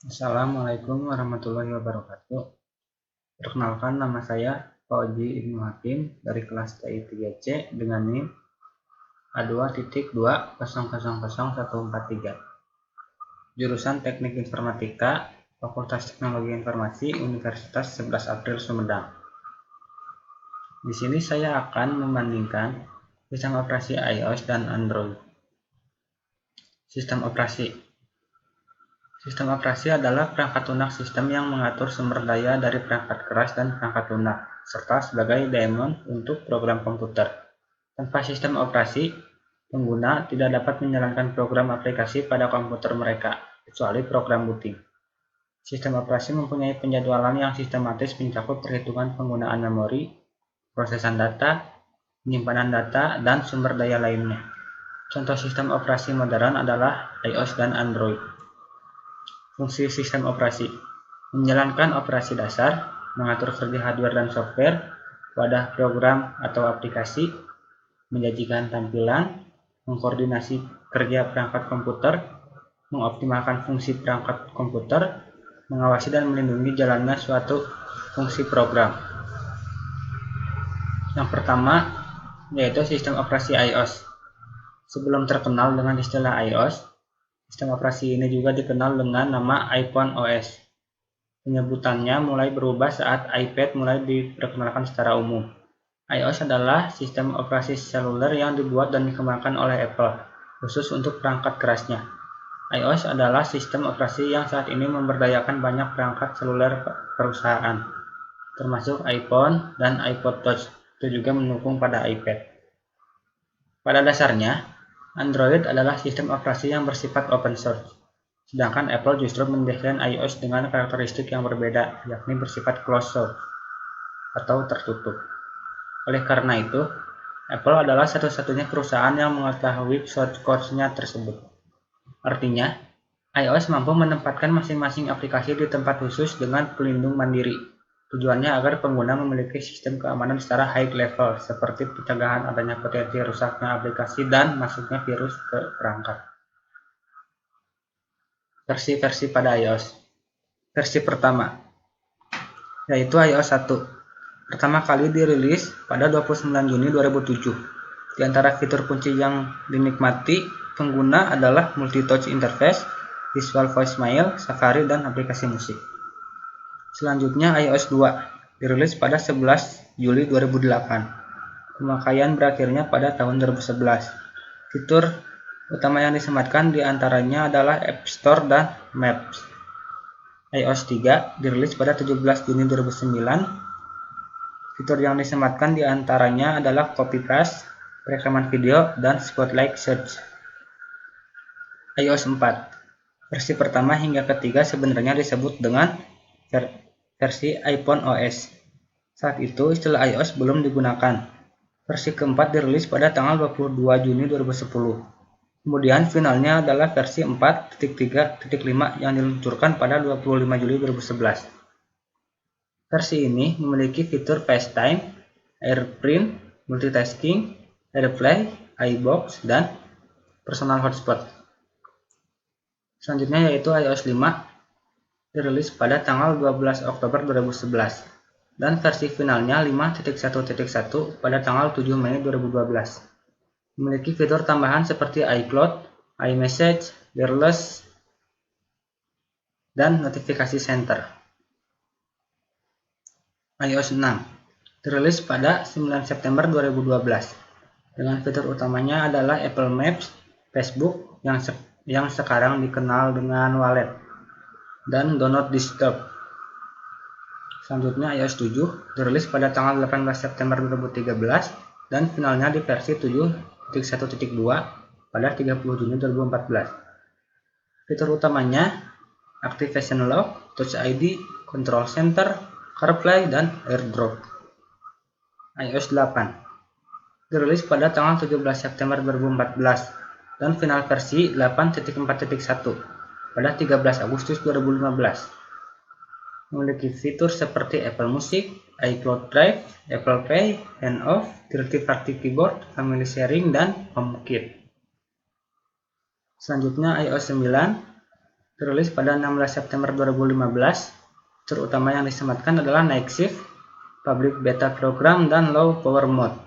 Assalamualaikum warahmatullahi wabarakatuh. Perkenalkan, nama saya Fauzi Ibnu Hakim dari kelas TI 3C dengan NIM A2.2000143. Jurusan Teknik Informatika, Fakultas Teknologi Informasi, Universitas 11 April Sumedang. Di sini saya akan membandingkan sistem operasi iOS dan Android. Sistem operasi adalah perangkat lunak sistem yang mengatur sumber daya dari perangkat keras dan perangkat lunak, serta sebagai daemon untuk program komputer. Tanpa sistem operasi, pengguna tidak dapat menjalankan program aplikasi pada komputer mereka, kecuali program booting. Sistem operasi mempunyai penjadwalan yang sistematis mencakup perhitungan penggunaan memori, prosesan data, penyimpanan data, dan sumber daya lainnya. Contoh sistem operasi modern adalah iOS dan Android. Fungsi sistem operasi: menjalankan operasi dasar, mengatur kerja hardware dan software, wadah program atau aplikasi, menyajikan tampilan, mengkoordinasi kerja perangkat komputer, mengoptimalkan fungsi perangkat komputer, mengawasi dan melindungi jalannya suatu fungsi program. Yang pertama yaitu sistem operasi iOS. Sebelum terkenal dengan istilah iOS, sistem operasi ini juga dikenal dengan nama iPhone OS. Penyebutannya mulai berubah saat iPad mulai diperkenalkan secara umum. iOS adalah sistem operasi seluler yang dibuat dan dikembangkan oleh Apple, khusus untuk perangkat kerasnya. iOS adalah sistem operasi yang saat ini memberdayakan banyak perangkat seluler perusahaan, termasuk iPhone dan iPod Touch, itu juga mendukung pada iPad. Pada dasarnya, Android adalah sistem operasi yang bersifat open source, sedangkan Apple justru mendesain iOS dengan karakteristik yang berbeda, yakni bersifat closed source atau tertutup. Oleh karena itu, Apple adalah satu-satunya perusahaan yang mengetahui source code-nya tersebut. Artinya, iOS mampu menempatkan masing-masing aplikasi di tempat khusus dengan pelindung mandiri. Tujuannya agar pengguna memiliki sistem keamanan secara high level, seperti pencegahan adanya potensi rusaknya aplikasi dan masuknya virus ke perangkat. Versi-versi pada iOS. Versi pertama, yaitu iOS 1. Pertama kali dirilis pada 29 Juni 2007. Di antara fitur kunci yang dinikmati pengguna adalah multi-touch interface, visual voicemail, Safari, dan aplikasi musik. Selanjutnya iOS 2, dirilis pada 11 Juli 2008. Pemakaian berakhirnya pada tahun 2011. Fitur utama yang disematkan diantaranya adalah App Store dan Maps. iOS 3, dirilis pada 17 Juni 2009. Fitur yang disematkan diantaranya adalah Copy Paste, perekaman video, dan Spotlight Search. iOS 4, versi pertama hingga ketiga sebenarnya disebut dengan versi iPhone OS. Saat itu istilah iOS belum digunakan. Versi keempat dirilis pada tanggal 22 Juni 2010. Kemudian finalnya adalah versi 4.3.5 yang diluncurkan pada 25 Juli 2011. Versi ini memiliki fitur FaceTime, AirPrint, multitasking, AirPlay, iBox, dan personal hotspot. Selanjutnya yaitu iOS 5, dirilis pada tanggal 12 Oktober 2011, dan versi finalnya 5.1.1 pada tanggal 7 Mei 2012. Memiliki fitur tambahan seperti iCloud, iMessage, Wireless, dan notifikasi center. iOS 6, dirilis pada 9 September 2012, dengan fitur utamanya adalah Apple Maps, Facebook yang sekarang dikenal dengan Wallet, dan Do Not Disturb. Selanjutnya iOS 7, dirilis pada tanggal 18 September 2013 dan finalnya di versi 7.1.2 pada 30 Juni 2014. Fitur utamanya Activation Lock, Touch ID, Control Center, CarPlay, dan AirDrop. iOS 8, dirilis pada tanggal 17 September 2014 dan final versi 8.4.1 pada 13 Agustus 2015. Memiliki fitur seperti Apple Music, iCloud Drive, Apple Pay, Handoff, Third-Party Keyboard, Family Sharing, dan HomeKit. Selanjutnya iOS 9, Dirilis pada 16 September 2015. Fitur utama yang disematkan adalah Night Shift, Public Beta Program, dan Low Power Mode.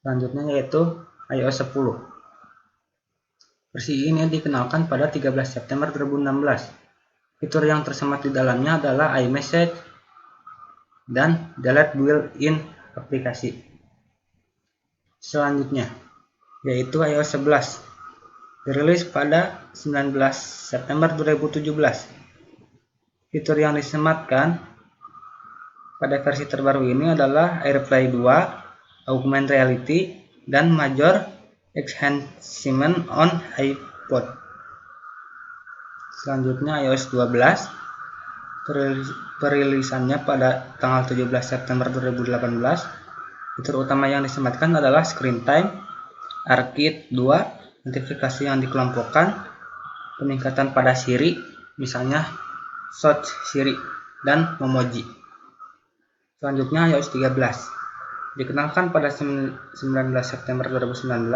Selanjutnya yaitu iOS 10. Versi ini dikenalkan pada 13 September 2016. Fitur yang tersemat di dalamnya adalah iMessage dan Delete Built-in aplikasi. Selanjutnya yaitu iOS 11. Dirilis pada 19 September 2017. Fitur yang disematkan pada versi terbaru ini adalah AirPlay 2, Augmented Reality, dan Major Enhancement on iPod. Selanjutnya iOS 12. Perilisannya pada tanggal 17 September 2018. Fitur utama yang disematkan adalah Screen Time, ARKit 2, notifikasi yang dikelompokkan, peningkatan pada Siri, misalnya Search Siri, dan Memoji. Selanjutnya iOS 13. Dikenalkan pada 19 September 2019,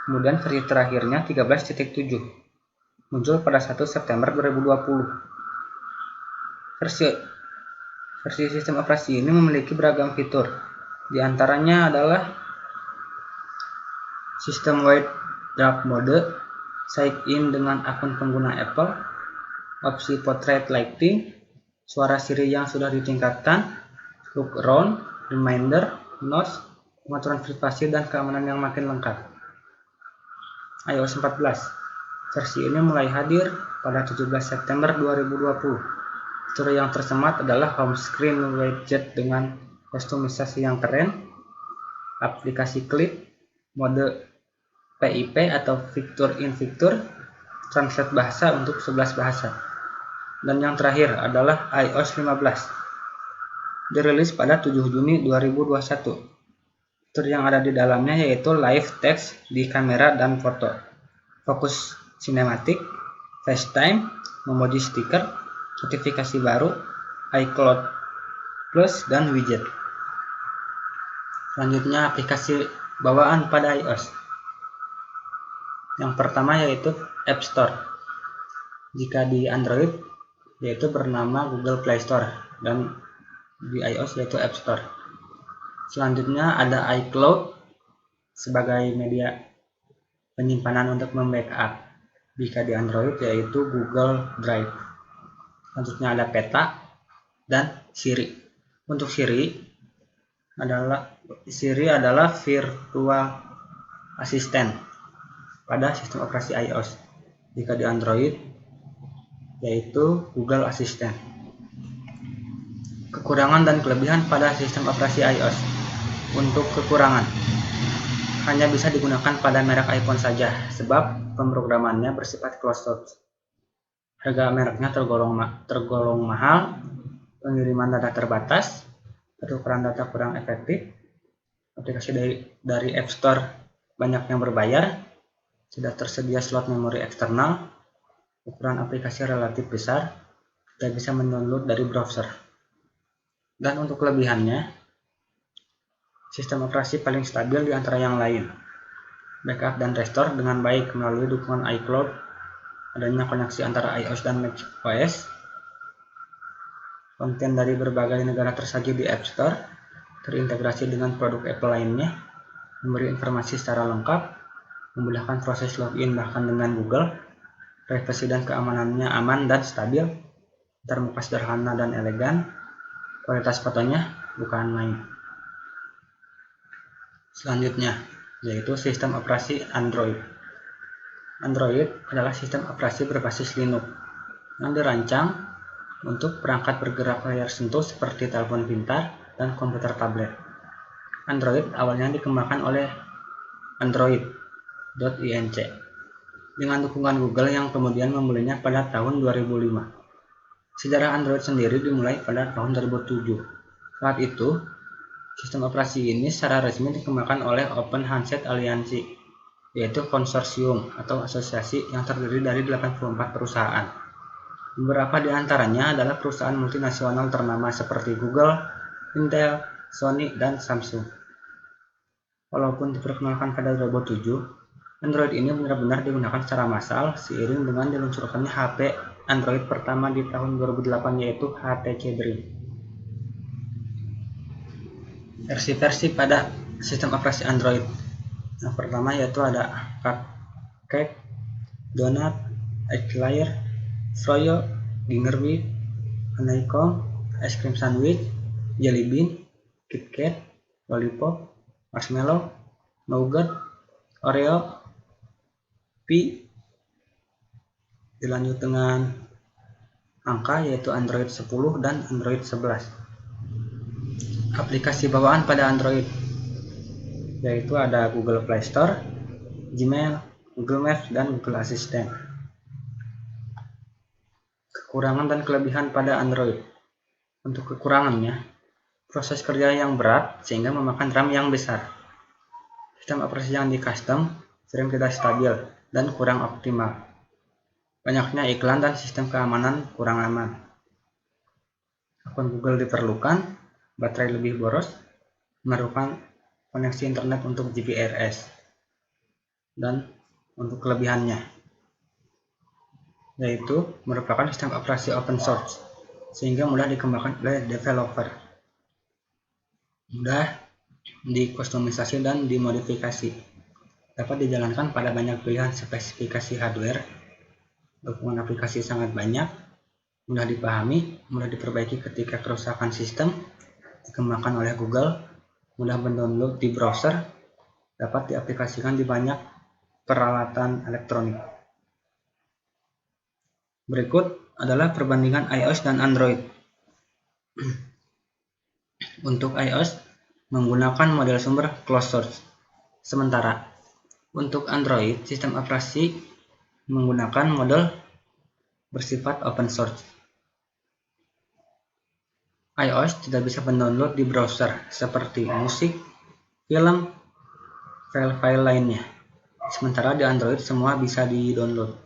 kemudian versi terakhirnya 13.7. Muncul pada 1 September 2020. Versi sistem operasi ini memiliki beragam fitur. Di antaranya adalah sistem wide dark mode, sign in dengan akun pengguna Apple, opsi portrait lighting, suara Siri yang sudah ditingkatkan, look around, reminder, notes, pengaturan privasi dan keamanan yang makin lengkap. iOS 14. Versi ini mulai hadir pada 17 September 2020. Fitur yang tersemat adalah home screen widget dengan kustomisasi yang keren, aplikasi klip, mode PIP atau fitur in fitur, translate bahasa untuk 11 bahasa. Dan yang terakhir adalah iOS 15. Dirilis pada 7 Juni 2021. Fitur yang ada di dalamnya yaitu live text di kamera dan foto, fokus sinematik, FaceTime, memoji stiker, notifikasi baru, iCloud Plus, dan widget. Selanjutnya aplikasi bawaan pada iOS. Yang pertama yaitu App Store. Jika di Android yaitu bernama Google Play Store, dan di iOS yaitu App Store. Selanjutnya ada iCloud sebagai media penyimpanan untuk membackup. Jika di Android yaitu Google Drive. Selanjutnya ada Peta dan Siri. Untuk Siri adalah virtual assistant pada sistem operasi iOS. Jika di Android yaitu Google Assistant. Kekurangan dan kelebihan pada sistem operasi iOS. Untuk kekurangan, hanya bisa digunakan pada merek iPhone saja, sebab pemrogramannya bersifat closed source. Harga mereknya tergolong mahal, pengiriman data terbatas, penukaran data kurang efektif, aplikasi dari App Store banyak yang berbayar, tidak tersedia slot memori eksternal, ukuran aplikasi relatif besar, tidak bisa mendownload dari browser. Dan untuk kelebihannya, sistem operasi paling stabil di antara yang lain. Backup dan restore dengan baik melalui dukungan iCloud, adanya koneksi antara iOS dan macOS, konten dari berbagai negara tersaji di App Store, terintegrasi dengan produk Apple lainnya, memberi informasi secara lengkap, memudahkan proses login bahkan dengan Google, privasi dan keamanannya aman dan stabil, termuka sederhana dan elegan, kualitas fotonya bukan main. Selanjutnya yaitu sistem operasi Android. Android adalah sistem operasi berbasis Linux yang dirancang untuk perangkat bergerak layar sentuh seperti telepon pintar dan komputer tablet. Android awalnya dikembangkan oleh Android.inc dengan dukungan Google yang kemudian membelinya pada tahun 2005. Sejarah Android sendiri dimulai pada tahun 2007. Saat itu, sistem operasi ini secara resmi dikembangkan oleh Open Handset Alliance, yaitu konsorsium atau asosiasi yang terdiri dari 84 perusahaan. Beberapa di antaranya adalah perusahaan multinasional ternama seperti Google, Intel, Sony, dan Samsung. Walaupun diperkenalkan pada 2007, Android ini benar-benar digunakan secara massal seiring dengan diluncurkannya HP Android pertama di tahun 2008 yaitu HTC Dream. Versi-versi pada sistem operasi Android. Yang pertama yaitu ada Cupcake, Donut, Eclair, Froyo, Gingerbread, Honeycomb, Ice Cream Sandwich, Jelly Bean, Kit Kat, Lollipop, Marshmallow, Nougat, Oreo, Pi. Dilanjut dengan angka yaitu Android 10 dan Android 11. Aplikasi bawaan pada Android yaitu ada Google Play Store, Gmail, Google Maps, dan Google Assistant. Kekurangan dan kelebihan pada Android. Untuk kekurangannya, proses kerja yang berat sehingga memakan RAM yang besar. Sistem operasi yang di custom sering tidak stabil dan kurang optimal. Banyaknya iklan dan sistem keamanan kurang aman. Akun Google diperlukan, baterai lebih boros, memerlukan koneksi internet untuk GPRS. Dan untuk kelebihannya, yaitu merupakan sistem operasi open source, sehingga mudah dikembangkan oleh developer, mudah dikustomisasi dan dimodifikasi, dapat dijalankan pada banyak pilihan spesifikasi hardware, dukungan aplikasi sangat banyak, mudah dipahami, mudah diperbaiki ketika kerusakan sistem, dikembangkan oleh Google, mudah mendownload di browser, dapat diaplikasikan di banyak peralatan elektronik. Berikut adalah perbandingan iOS dan Android. Untuk iOS menggunakan model sumber closed source, sementara untuk Android sistem operasi menggunakan model bersifat open source. iOS tidak bisa mendownload di browser seperti musik, film, file-file lainnya. Sementara di Android semua bisa di-download.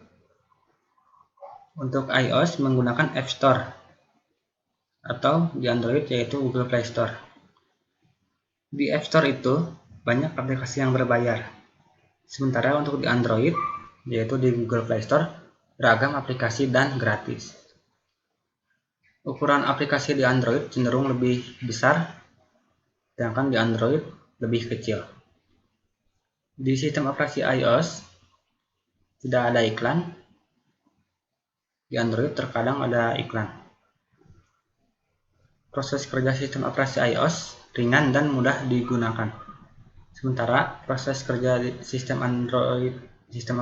Untuk iOS menggunakan App Store atau di Android yaitu Google Play Store. Di App Store itu banyak aplikasi yang berbayar. Sementara untuk di Android yaitu di Google Play Store beragam aplikasi dan gratis. Ukuran aplikasi di Android cenderung lebih besar, sedangkan di Android lebih kecil. Di sistem operasi iOS tidak ada iklan, di Android terkadang ada iklan. Proses kerja sistem operasi iOS ringan dan mudah digunakan. Sementara proses kerja sistem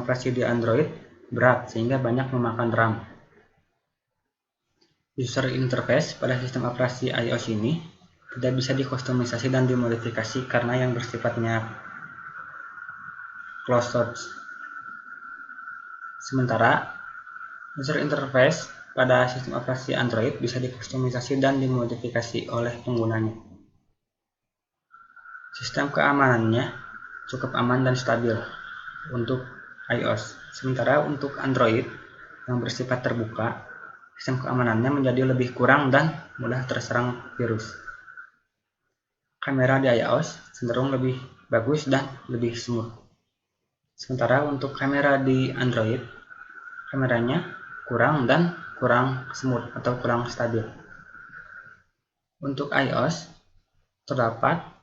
operasi di Android berat sehingga banyak memakan RAM. User interface pada sistem operasi iOS ini tidak bisa dikustomisasi dan dimodifikasi karena yang bersifatnya closed source. Sementara user interface pada sistem operasi Android bisa dikustomisasi dan dimodifikasi oleh penggunanya. Sistem keamanannya cukup aman dan stabil untuk iOS. Sementara untuk Android yang bersifat terbuka, sistem keamanannya menjadi lebih kurang dan mudah terserang virus. Kamera di iOS cenderung lebih bagus dan lebih smooth. Sementara untuk kamera di Android, kameranya kurang dan kurang smooth atau kurang stabil. Untuk iOS terdapat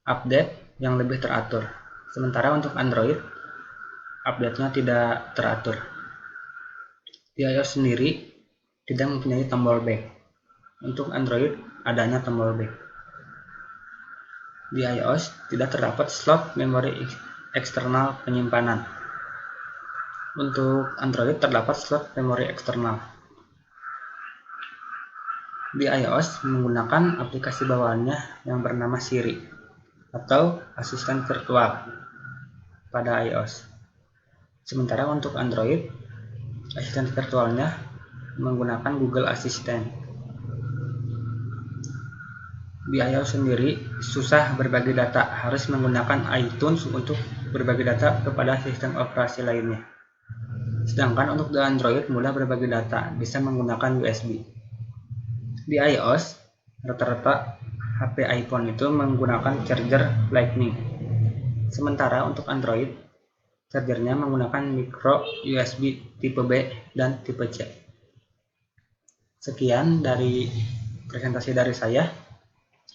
update yang lebih teratur. Sementara untuk Android, update-nya tidak teratur. Di iOS sendiri tidak mempunyai tombol back. Untuk Android adanya tombol back. Di iOS tidak terdapat slot memori eksternal penyimpanan. Untuk Android terdapat slot memori eksternal. Di iOS menggunakan aplikasi bawaannya yang bernama Siri atau asisten virtual pada iOS. Sementara untuk Android, asisten virtualnya menggunakan Google Assistant. Di iOS sendiri susah berbagi data, harus menggunakan iTunes untuk berbagi data kepada sistem operasi lainnya. Sedangkan untuk di Android mudah berbagi data, bisa menggunakan USB. Di iOS, rata-rata HP iPhone itu menggunakan charger Lightning. Sementara untuk Android, Chargernya menggunakan micro USB tipe B dan tipe C. Sekian dari presentasi dari saya.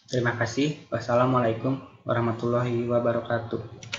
Terima kasih. Wassalamualaikum warahmatullahi wabarakatuh.